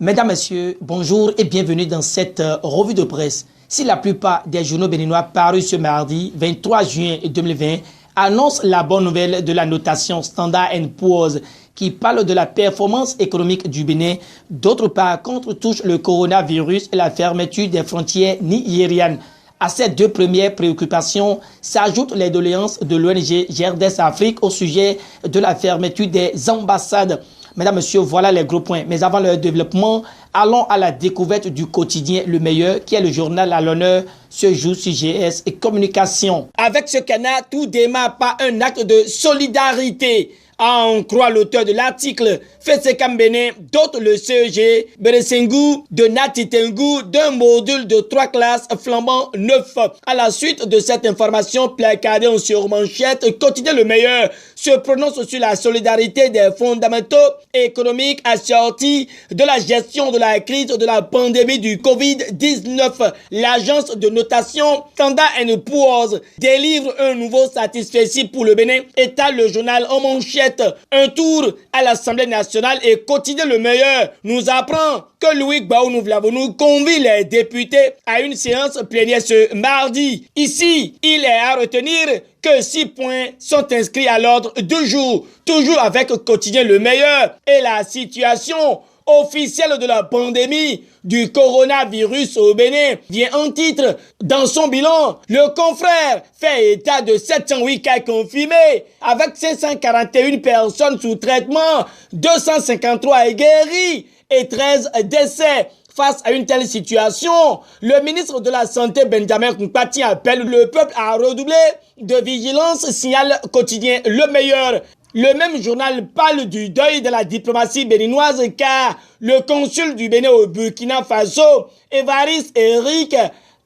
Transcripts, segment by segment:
Mesdames, Messieurs, bonjour et bienvenue dans cette revue de presse. Si la plupart des journaux béninois parus ce mardi 23 juin 2020 annoncent la bonne nouvelle de la notation Standard & Poor's qui parle de la performance économique du Bénin, d'autre part contre-touche le coronavirus et la fermeture des frontières nigérianes. À ces deux premières préoccupations s'ajoutent les doléances de l'ONG GERDES Afrique au sujet de la fermeture des ambassades. Mesdames, Messieurs, voilà les gros points. Mais avant leur développement, allons à la découverte du quotidien Le Meilleur, qui est le journal à l'honneur ce jour sur GS et Communication. Avec ce canal, tout démarre par un acte de solidarité. À en croire l'auteur de l'article, Fessekam Bénin dote le CEG Beresengou de Natitengu d'un module de 3 classes flambant 9. À la suite de cette information placardée en surmanchette, quotidien Le Meilleur se prononce sur la solidarité des fondamentaux économiques assortis de la gestion de la crise de la pandémie du Covid-19. L'agence de notation Standard & Poor's délivre un nouveau satisfecit pour le Bénin, étale le journal en manchette. Un tour à l'Assemblée nationale et quotidien Le Meilleur nous apprend que Louis Gbaou-Nouvlavounou convie les députés à une séance plénière ce mardi. Ici, il est à retenir que 6 points sont inscrits à l'ordre du jour, toujours avec quotidien Le Meilleur et la situation officielle de la pandémie du coronavirus au Bénin vient en titre. Dans son bilan, le confrère fait état de 708 cas confirmés avec 541 personnes sous traitement, 253 guéris et 13 décès. Face à une telle situation, le ministre de la Santé Benjamin Nkpati appelle le peuple à redoubler de vigilance, signale quotidien Le Meilleur. Le même journal parle du deuil de la diplomatie béninoise car le consul du Bénin au Burkina Faso, Évariste Eric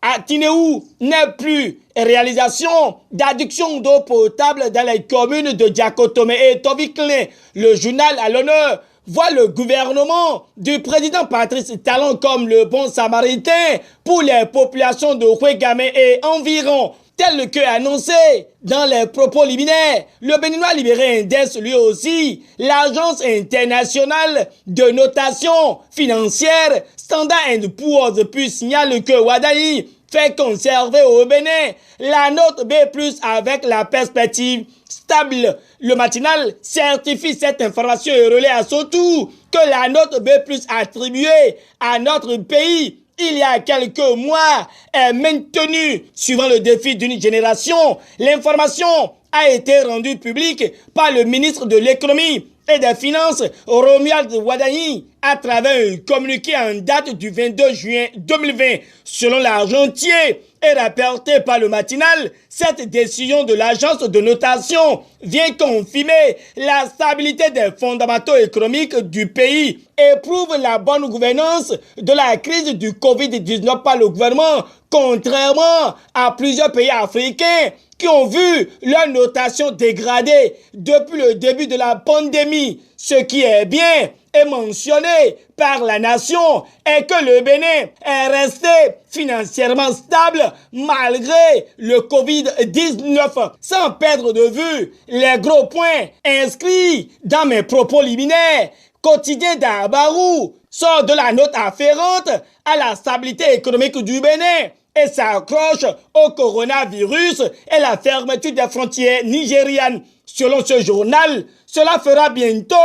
Atineou, n'est plus. Réalisation d'adduction d'eau potable dans les communes de Diakotomé et Tovikle. Le journal à l'honneur voit le gouvernement du président Patrice Talon comme le bon samaritain pour les populations de Ouégamé et environ. Tel que annoncé dans les propos liminaires, le Béninois libéré Indes lui aussi, l'agence internationale de notation financière Standard & Poor's puis signale que Ouaddaï fait conserver au Bénin la note B+ avec la perspective stable. Le matinal certifie cette information et relaie à son tour que la note B+ attribuée à notre pays il y a quelques mois est maintenue suivant le défi d'une génération. L'information a été rendue publique par le ministre de l'économie et des finances, Romuald Ouaddaï, à travers un communiqué en date du 22 juin 2020. Selon l'argentier et rapporté par le matinal, cette décision de l'agence de notation vient confirmer la stabilité des fondamentaux économiques du pays et prouve la bonne gouvernance de la crise du Covid-19 par le gouvernement, contrairement à plusieurs pays africains qui ont vu leur notation dégradée depuis le début de la pandémie. Ce qui est bien et mentionné par la nation est que le Bénin est resté financièrement stable malgré le Covid-19. Sans perdre de vue les gros points inscrits dans mes propos liminaires, quotidien d'Abarou sort de la note afférente à la stabilité économique du Bénin et s'accroche au coronavirus et la fermeture des frontières nigérianes. Selon ce journal, cela fera bientôt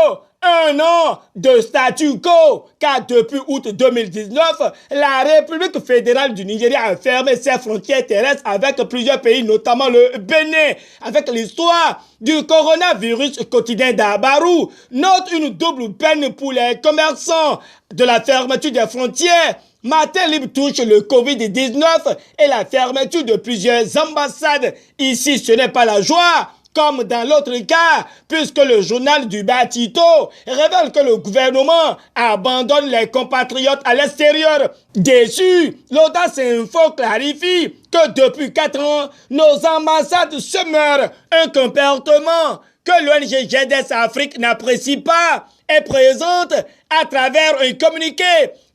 1 an de statu quo, car depuis août 2019, la République fédérale du Nigeria a fermé ses frontières terrestres avec plusieurs pays, notamment le Bénin. Avec l'histoire du coronavirus, quotidien d'Abarou note une double peine pour les commerçants de la fermeture des frontières. Matin Libre touche le Covid-19 et la fermeture de plusieurs ambassades. Ici, ce n'est pas la joie, comme dans l'autre cas, puisque le journal du Batito révèle que le gouvernement abandonne les compatriotes à l'extérieur. Déçu, l'Audace Info clarifie que depuis 4 ans, nos ambassades se meurent. Un comportement que l'ONG GERDES Afrique n'apprécie pas et présente à travers un communiqué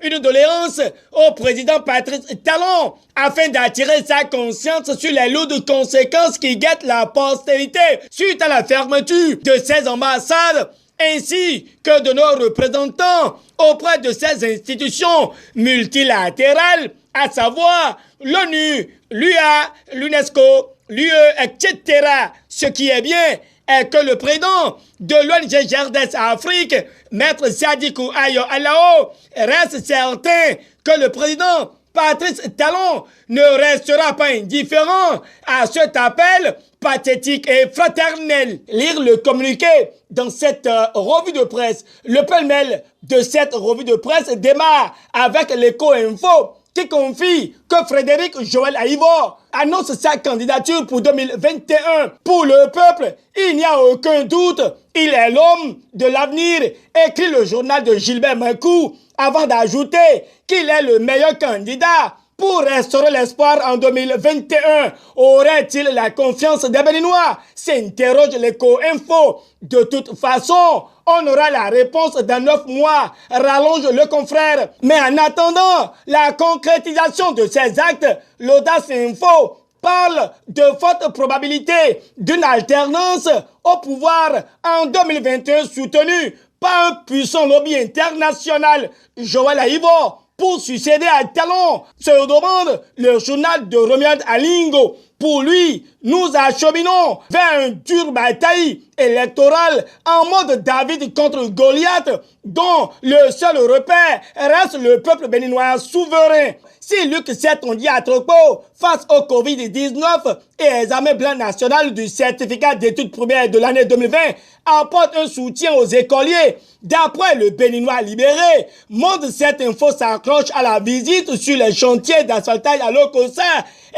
une doléance au président Patrice Talon afin d'attirer sa conscience sur les lourdes conséquences qui guettent la postérité suite à la fermeture de ces ambassades. ainsi que de nos représentants auprès de ces institutions multilatérales, à savoir l'ONU, l'UA, l'UNESCO, l'UE, etc. Ce qui est bien est que le président de l'ONG GERDES Afrique, Maître Sadikou Ayo Alao, reste certain que le président Patrice Talon ne restera pas indifférent à cet appel pathétique et fraternel. Lire le communiqué dans cette revue de presse. Le pêle-mêle de cette revue de presse démarre avec l'éco-info qui confie que Frédéric Joël Aïvor annonce sa candidature pour 2021. Pour le peuple, il n'y a aucun doute, il est l'homme de l'avenir, écrit le journal de Gilbert Makou, avant d'ajouter qu'il est le meilleur candidat pour restaurer l'espoir en 2021. Aurait-il la confiance des Béninois? S'interroge l'éco-info. De toute façon, on aura la réponse dans 9 mois, rallonge le confrère. Mais en attendant la concrétisation de ces actes, l'Audace Info parle de forte probabilité d'une alternance au pouvoir en 2021 soutenue par un puissant lobby international. Joël Aïvor pour succéder à Talon, se demande le journal de Romuald Alingo. Pour lui, nous acheminons vers une dure bataille électorale en mode David contre Goliath, dont le seul repère reste le peuple béninois souverain. Si Luc Setondia Atropo, face au Covid-19 et examen blanc national du certificat d'études premières de l'année 2020, apporte un soutien aux écoliers, d'après le Béninois libéré, Monde cette info s'accroche à la visite sur les chantiers d'asphaltage à Lokossa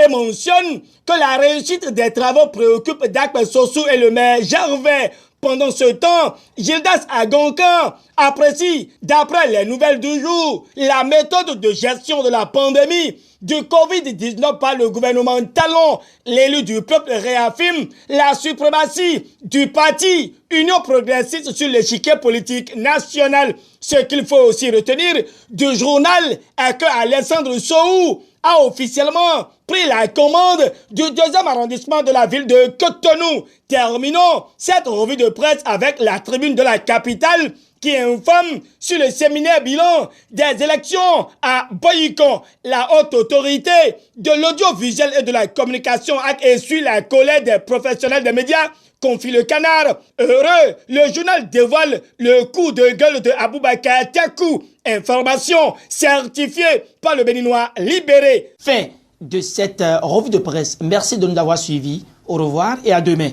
et mentionne que la réussite des travaux préoccupe Dakpe Sossou et le maire Gervais. Pendant ce temps, Gildas Agoncan apprécie, d'après les nouvelles du jour, la méthode de gestion de la pandémie du Covid-19 par le gouvernement Talon. L'élu du peuple réaffirme la suprématie du parti Union progressiste sur l'échiquier politique national. Ce qu'il faut aussi retenir du journal est que Alessandre Sow a officiellement pris la commande du 2e arrondissement de la ville de Cotonou. Terminons cette revue de presse avec la tribune de la capitale qui informe sur le séminaire bilan des élections à Boycon. La haute autorité de l'audiovisuel et de la communication a essuie la colère des professionnels des médias, confie le Canard. Heureux, le journal dévoile le coup de gueule de Aboubakar Takou. Information certifiée par le Béninois libéré. Fin de cette revue de presse. Merci de nous avoir suivis. Au revoir et à demain.